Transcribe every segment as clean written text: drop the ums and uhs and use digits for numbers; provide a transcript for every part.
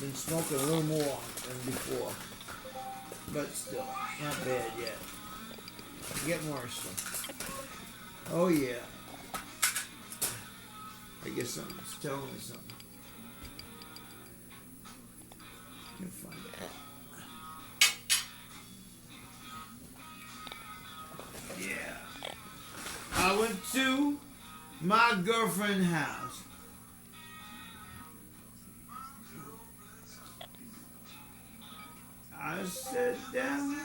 been smoking a little more than before. But still, not bad yet. Getting worse though. Oh yeah. I guess something's telling me something. Can't find it. Yeah. I went to my girlfriend's house. I sat down,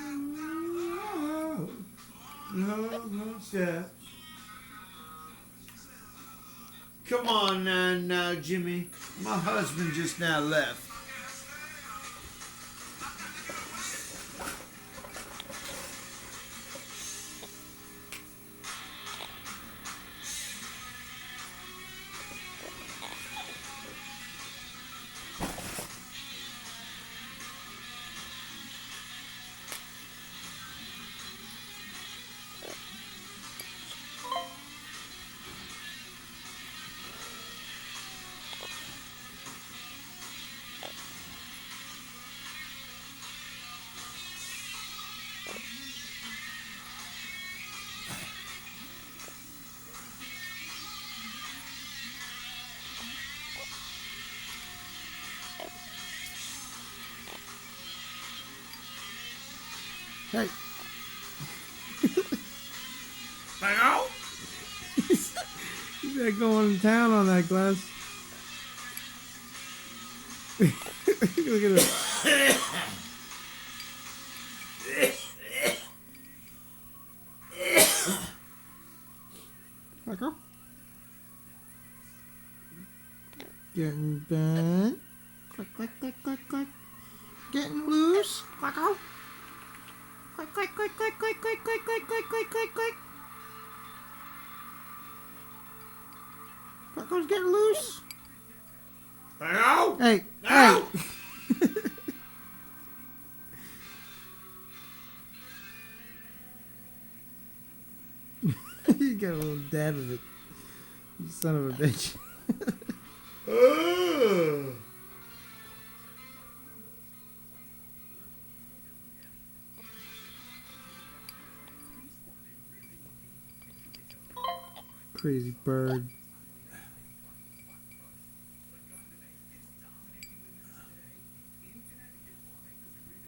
no steps. Come on now, Jimmy. My husband just now left. Hey. Hello? They're going to town on that glass. Look at it. Michael? Getting bent. Click, click, click, click, click. Getting loose. Michael? Click, click, click, click, click, click, click, click, click, click, click, click. Michael's getting loose. Hello? Hey, No! hey. You got a little dab of it. You son of a bitch. Crazy bird.